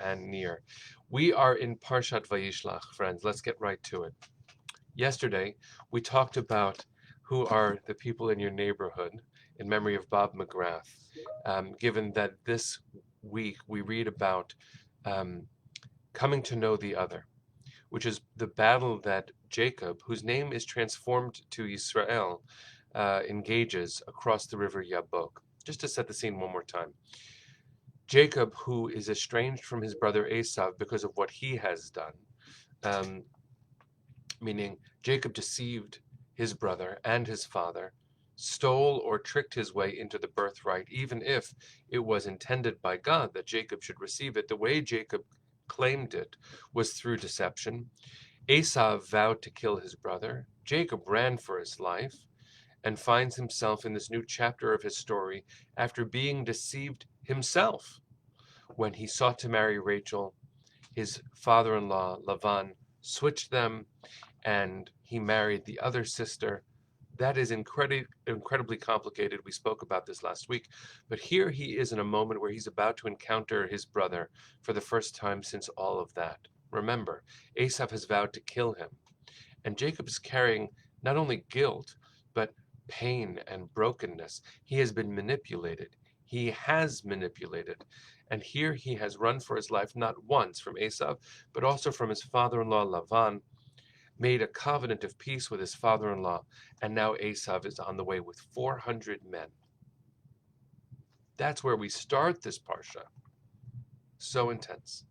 and near. We are in Parshat Vayishlach, friends. Let's get right to it. Yesterday, we talked about who are the people in your neighborhood in memory of Bob McGrath, given that this week we read about um, coming to know the other, which is the battle that Jacob, whose name is transformed to Israel, engages across the river Yabok. Just to set the scene one more time. Jacob, who is estranged from his brother Esau because of what he has done, um, meaning Jacob deceived his brother and his father, stole or tricked his way into the birthright, even if it was intended by God that Jacob should receive it. The way Jacob claimed it was through deception. Esau vowed to kill his brother. Jacob ran for his life and finds himself in this new chapter of his story after being deceived himself. When he sought to marry Rachel, his father-in-law, Lavan, switched them and he married the other sister. That is incredibly complicated. We spoke about this last week. But here he is in a moment where he's about to encounter his brother for the first time since all of that. Remember, Esau has vowed to kill him. And Jacob is carrying not only guilt, but pain and brokenness. He has been manipulated. He has manipulated. And here he has run for his life not once from Esau, but also from his father-in-law Lavan, made a covenant of peace with his father-in-law, and now Esau is on the way with 400 men. That's where we start this parsha. So intense.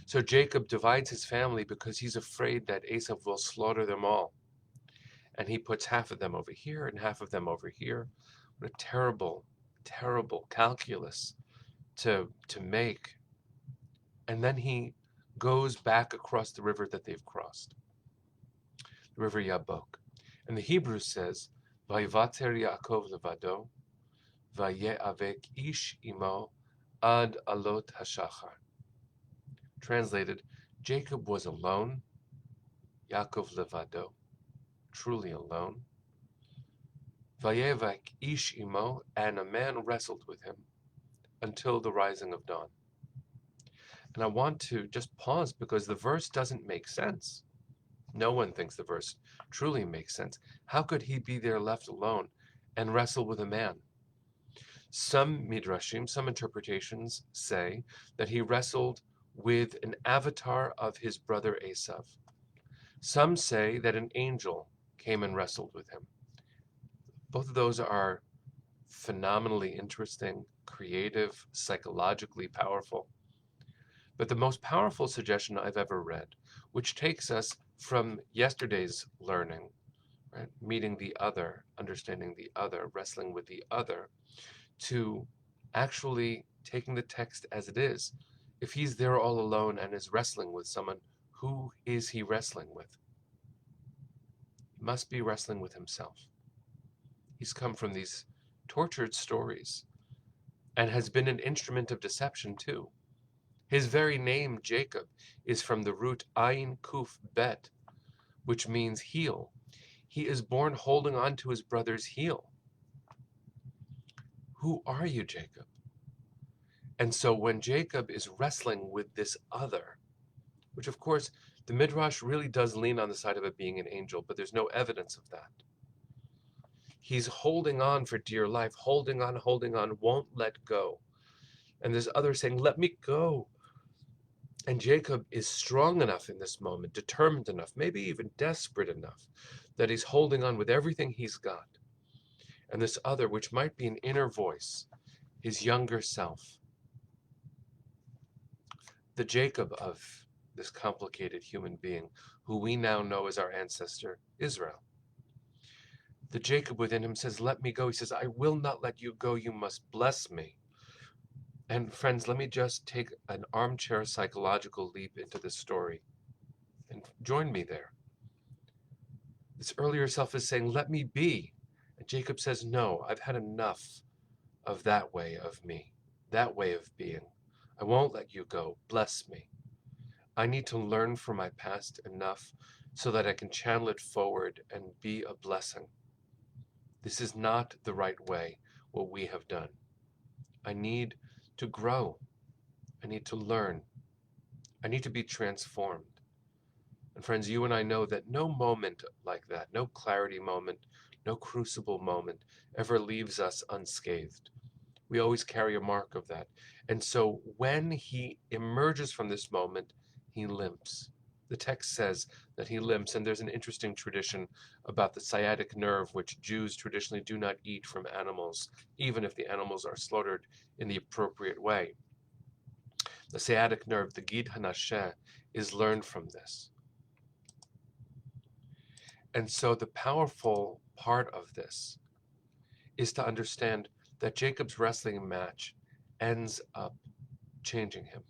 So Jacob divides his family because he's afraid that Esau will slaughter them all. And he puts half of them over here and half of them over here. What a terrible, terrible calculus to make. And then he goes back across the river that they've crossed, the river Yabok. And the Hebrew says, Vayivater Yaakov levado, vaye'avek ish imo ad alot hashachar. Translated, Jacob was alone, Yaakov levado, truly alone. Vayevak ish imo, and a man wrestled with him until the rising of dawn. And I want to just pause because the verse doesn't make sense. No one thinks the verse truly makes sense. How could he be there left alone and wrestle with a man? Some midrashim, some interpretations say that he wrestled with an avatar of his brother Esau. Some say that an angel came and wrestled with him. Both of those are phenomenally interesting, creative, psychologically powerful. But the most powerful suggestion I've ever read, which takes us from yesterday's learning, right, meeting the other, understanding the other, wrestling with the other, to actually taking the text as it is. If he's there all alone and is wrestling with someone, who is he wrestling with? He must be wrestling with himself. He's come from these tortured stories and has been an instrument of deception too. His very name, Jacob, is from the root Ayin Kuf Bet, which means heel. He is born holding on to his brother's heel. Who are you, Jacob? And so when Jacob is wrestling with this other, which of course the Midrash really does lean on the side of it being an angel, but there's no evidence of that. He's holding on for dear life, holding on, won't let go. And there's others saying, let me go. And Jacob is strong enough in this moment, determined enough, maybe even desperate enough, that he's holding on with everything he's got. And this other, which might be an inner voice, his younger self, the Jacob of this complicated human being, who we now know as our ancestor, Israel. The Jacob within him says, let me go. He says, I will not let you go. You must bless me. And friends, let me just take an armchair psychological leap into this story and join me there. This earlier self is saying, let me be. And Jacob says, no, I've had enough of that way of me, that way of being. I won't let you go. Bless me. I need to learn from my past enough so that I can channel it forward and be a blessing. This is not the right way, what we have done. I need to grow. I need to learn. I need to be transformed. And friends, you and I know that no moment like that, no clarity moment, no crucible moment ever leaves us unscathed. We always carry a mark of that. And so when he emerges from this moment, he limps. The text says that he limps, and there's an interesting tradition about the sciatic nerve, which Jews traditionally do not eat from animals, even if the animals are slaughtered in the appropriate way. The sciatic nerve, the Gid Hanasheh, is learned from this. And so the powerful part of this is to understand that Jacob's wrestling match ends up changing him.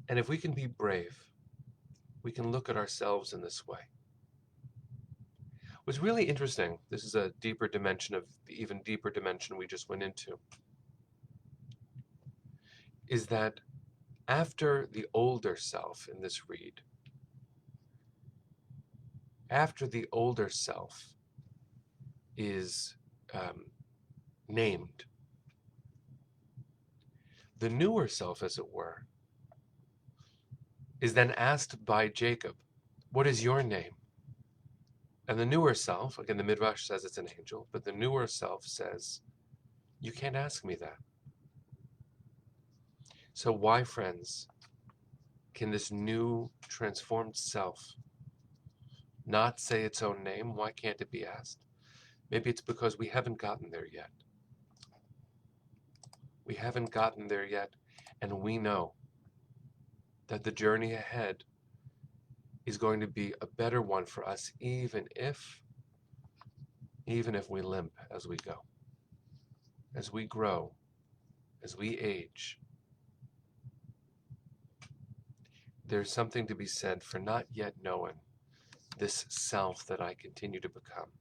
And if we can be brave, we can look at ourselves in this way. What's really interesting, this is a deeper dimension of the even deeper dimension we just went into, is that after the older self in this read, after the older self is named, the newer self, as it were, is then asked by Jacob, "What is your name?" And the newer self, again, the Midrash says it's an angel, but the newer self says, "You can't ask me that." So why, friends, can this new transformed self not say its own name? Why can't it be asked? Maybe it's because we haven't gotten there yet. We haven't gotten there yet, and we know that the journey ahead is going to be a better one for us, even if we limp as we go, as we grow, as we age. There's something to be said for not yet knowing this self that I continue to become.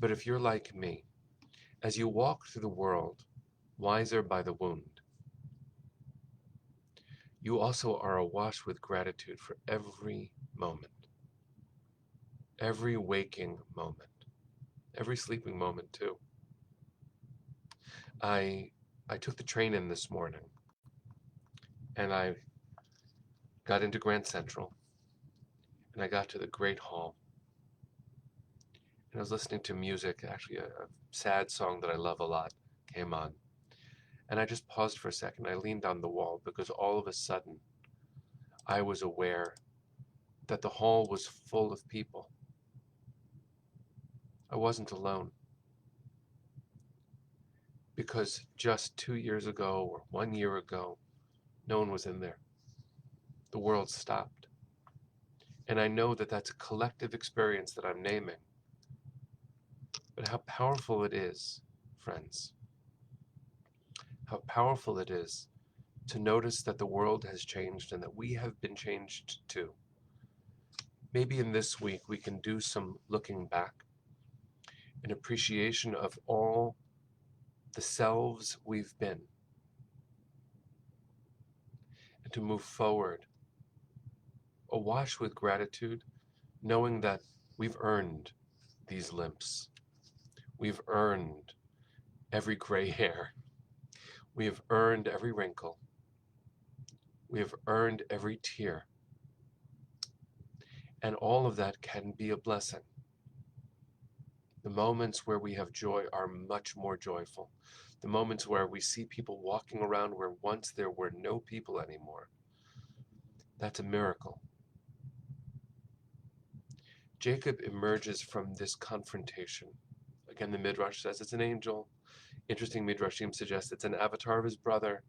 But if you're like me, as you walk through the world, wiser by the wound, you also are awash with gratitude for every moment, every waking moment, every sleeping moment too. I took the train in this morning, and I got into Grand Central, and I got to the Great Hall, and I was listening to music. Actually, a sad song that I love a lot came on, and I just paused for a second. I leaned on the wall because all of a sudden I was aware that the hall was full of people. I wasn't alone, because just 2 years ago or 1 year ago, no one was in there. The world stopped. And I know that that's a collective experience that I'm naming. But how powerful it is, friends, how powerful it is to notice that the world has changed and that we have been changed too. Maybe in this week we can do some looking back, an appreciation of all the selves we've been, and to move forward, awash with gratitude, knowing that we've earned these limps. We've earned every gray hair. We have earned every wrinkle. We have earned every tear. And all of that can be a blessing. The moments where we have joy are much more joyful. The moments where we see people walking around where once there were no people anymore. That's a miracle. Jacob emerges from this confrontation. Again, the Midrash says it's an angel. Interesting Midrashim suggests it's an avatar of his brother.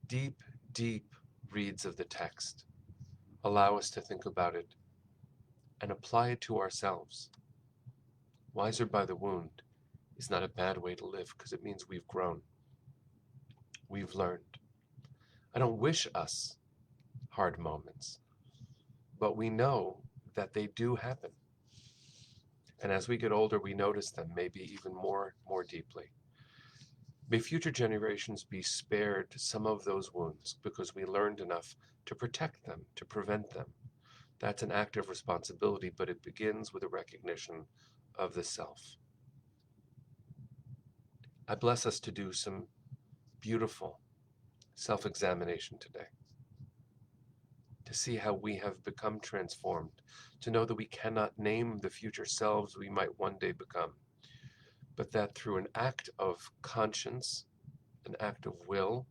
Deep, deep reads of the text allow us to think about it and apply it to ourselves. Wiser by the wound is not a bad way to live, because it means we've grown. We've learned. I don't wish us hard moments, but we know that they do happen. And as we get older, we notice them maybe even more deeply. May future generations be spared some of those wounds because we learned enough to protect them, to prevent them. That's an act of responsibility, but it begins with a recognition of the self. I bless us to do some beautiful self-examination today, to see how we have become transformed, to know that we cannot name the future selves we might one day become, but that through an act of conscience, an act of will,